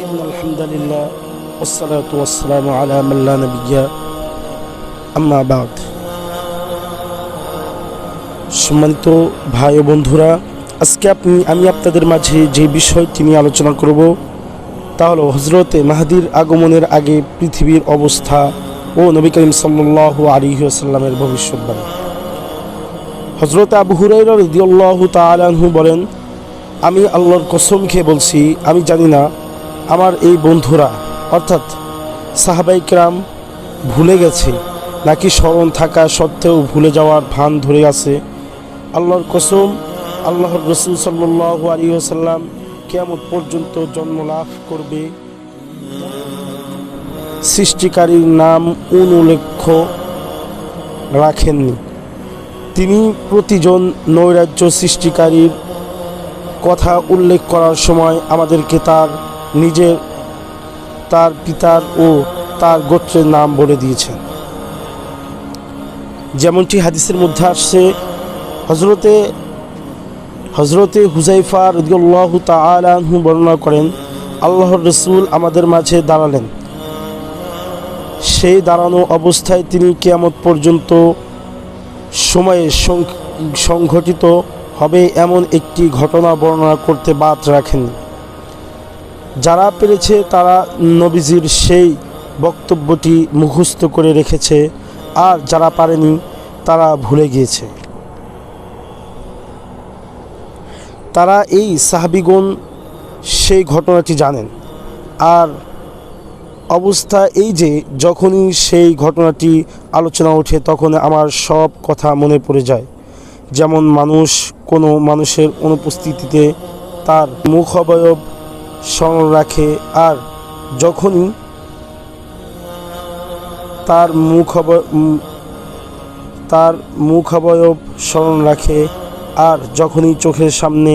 ইন্নাল হামদুলিল্লাহ ওয়াসসালাতু ওয়াসসালামু আলা মান লা নাবিয়্যা আম্মা বা'দ। সম্মানিত ভাই ও বন্ধুরা, আজকে আমি আপনাদের মাঝে যে বিষয়টি নিয়ে আলোচনা করব তা হলো হযরতে মাহদীর আগমনের আগে পৃথিবীর অবস্থা ও নবী করিম সাল্লাল্লাহু আলাইহি ওয়াসাল্লামের ভবিষ্যৎবাণী। হযরত আবু হুরায়রা রাদিয়াল্লাহু তাআলা আনহু বলেন, আমি আল্লাহর কসম খেয়ে বলছি, আমি জানি না আমার এই বন্ধুরা অর্থাৎ সাহাবায়ে কেরাম ভুলে গেছে নাকি স্মরণ থাকা সত্ত্বেও ভুলে যাওয়ার ভান ধরে আছে। আল্লাহর কসম, আল্লাহর রাসূল সাল্লাল্লাহু আলাইহি ওয়াসাল্লাম কিয়ামত পর্যন্ত জন্ম লাভ করবে সৃষ্টিকারীর নাম অনুল্লেখ রাখেননি। তিনি প্রতিজন নৈরাজ্য সৃষ্টিকারীর কথা উল্লেখ করার সময় আমাদেরকে তার নিজের, তার পিতার ও তার গোত্রের নাম বলে দিয়েছেন। যেমনটি হাদিসের মধ্যে আসছে, হজরতে হুযায়ফা রাদিয়াল্লাহু তাআলা আনহু বর্ণনা করেন, আল্লাহর রাসূল আমাদের মাঝে দাঁড়ালেন। সেই দাঁড়ানো অবস্থায় তিনি কিয়ামত পর্যন্ত সময়ে সংঘটিত হবে এমন একটি ঘটনা বর্ণনা করতে বাদ রাখেননি। যারা পেরেছে তারা নবীজির সেই বক্তব্যটি মুখস্থ করে রেখেছে, আর যারা পারেনি তারা ভুলে গিয়েছে। তারা এই সাহাবীগণ সেই ঘটনাটি জানেন। আর অবস্থা এই যে যখনই সেই ঘটনাটি আলোচনা ওঠে তখন আমার সব কথা মনে পড়ে যায়। যেমন মানুষ কোনো মানুষের অনুপস্থিতিতে তার মুখ অবয়ব স্মরণ রাখে, আর যখনই তার মুখ অবয়ব স্মরণ রাখে আর যখনই চোখের সামনে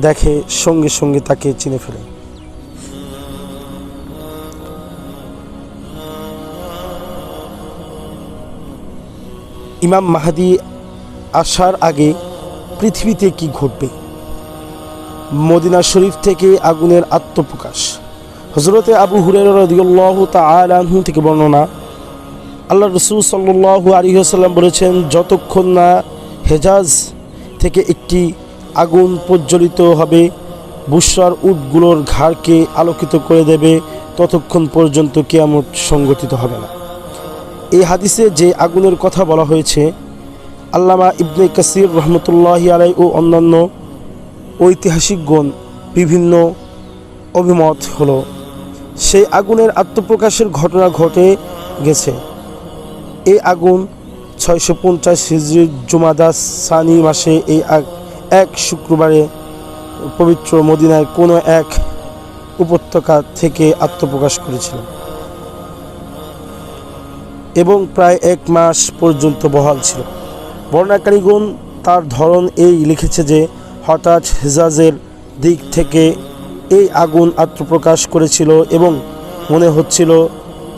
দেখে সঙ্গে সঙ্গে তাকে চিনে ফেলে। ইমাম মাহদী আসার আগে পৃথিবীতে কি ঘটবে? মদিনা শরীফ থেকে আগুনের আত্মপ্রকাশ। হযরতে আবু হুরায়রা রাদিয়াল্লাহু তাআলা আনহু থেকে বর্ণনা, আল্লাহর রাসূল সাল্লাল্লাহু আলাইহি ওয়াসাল্লাম বলেছেন, যতক্ষণ না হেজাজ থেকে একটি আগুন প্রজ্বলিত হবে বুশরার উটগুলোর ঘাড়কে আলোকিত করে দেবে, ততক্ষণ পর্যন্ত কিয়ামত সংঘটিত হবে না। এই হাদিসে যে আগুনের কথা বলা হয়েছে, আল্লামা ইবনে কাসির রহমতুল্লাহি আলাইহি ও অন্যান্য ঐতিহাসিকগণ বিভিন্ন অভিমত হলো সেই আগুনের আত্মপ্রকাশের ঘটনা ঘটে গেছে। এই আগুন 650 হিজরি জুমাদা সানি মাসে এক শুক্রবারে পবিত্র মদিনায় কোনো এক উপত্যকা থেকে আত্মপ্রকাশ করেছিল এবং প্রায় 1 মাস পর্যন্ত বহাল ছিল। বর্ণনাকারীগণ তার ধরন এই লিখেছে যে হঠাৎ হেজাজের দিক থেকে এই আগুন আত্মপ্রকাশ করেছিল এবং মনে হচ্ছিল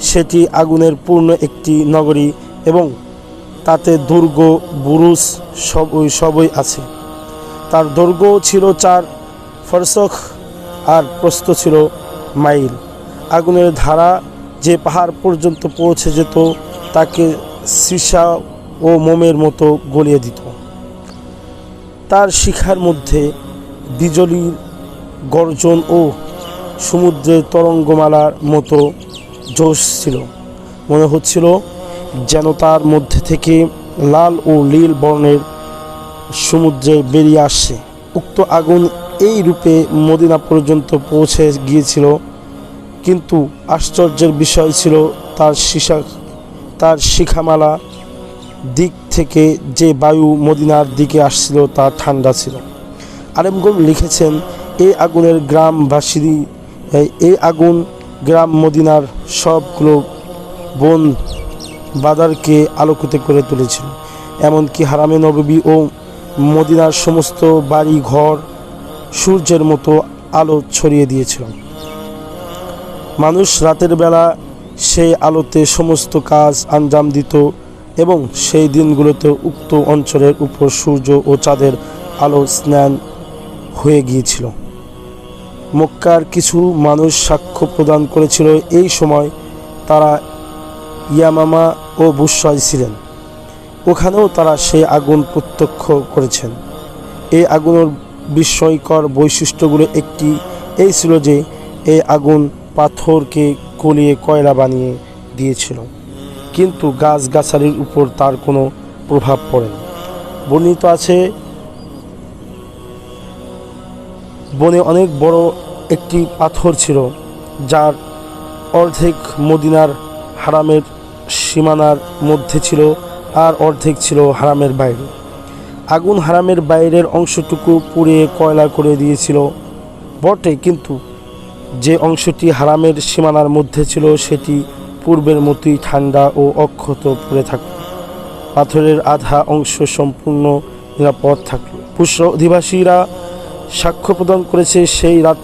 সেটি আগুনের পূর্ণ একটি নগরী এবং তাতে দুর্গ বুরুজ সবই আছে। তার দৈর্ঘ্য ছিল 4 ফরসখ আর প্রস্থ ছিল মাইল। আগুনের ধারা যে পাহাড় পর্যন্ত পৌঁছে যেত তাকে সীসা ও মোমের মতো গলিয়ে দিত। তার শিখার মধ্যে বিজলির গর্জন ও সমুদ্রের তরঙ্গমালার মতো জোশ ছিল। মনে হচ্ছিল যেন তার মধ্যে থেকে লাল ও নীল বর্ণের সমুদ্রে বেরিয়ে আসছে। উক্ত আগুন এই রূপে মদিনা পর্যন্ত পৌঁছে গিয়েছিল, কিন্তু আশ্চর্যের বিষয় ছিল তার শিখামালা দিক থেকে যে বায়ু মদিনার দিকে আসছিল তা ঠান্ডা ছিল। আলেমগণ লিখেছেন, এই আগুন গ্রাম মদিনার সবগুলো বন বাদারকে আলোকিত করে তুলেছিল। এমনকি হারামে নববী ও মদিনার সমস্ত বাড়ি ঘর সূর্যের মতো আলো ছড়িয়ে দিয়েছিল। মানুষ রাতের বেলা সেই আলোতে সমস্ত কাজ আঞ্জাম দিত এবং সেই দিনগুলোতে উক্ত অঞ্চলের উপর সূর্য ও চাঁদের আলো স্নান হয়ে গিয়েছিল। মক্কার কিছু মানুষ সাক্ষ্য প্রদান করেছিল এই সময় তারা ইয়ামামা ও বুশরায় ছিলেন। ওখানেও তারা সেই আগুন প্রত্যক্ষ করেছেন। এই আগুনের বিস্ময়কর বৈশিষ্ট্যগুলো একটি এই ছিল যে এই আগুন পাথরকে গলিয়ে কয়লা বানিয়ে দিয়েছিল, কিন্তু গাছগাছালির উপর তার কোনো প্রভাব পড়েনি। বর্ণিত আছে বনে অনেক বড় একটি পাথর ছিল, যার অর্ধেক মদিনার হারামের সীমানার মধ্যে ছিল আর অর্ধেক ছিল হারামের বাইরে। আগুন হারামের বাইরের অংশটুকু পুড়িয়ে কয়লা করে দিয়েছিল বটে, কিন্তু যে অংশটি হারামের সীমানার মধ্যে ছিল সেটি পূর্বের মতোই ঠান্ডা ও অক্ষত পড়ে থাকল। পাথরের আধা অংশ সম্পূর্ণ নিরাপদ থাকল। বুশরা অধিবাসীরা সাক্ষ্য প্রদান করেছে সেই রাত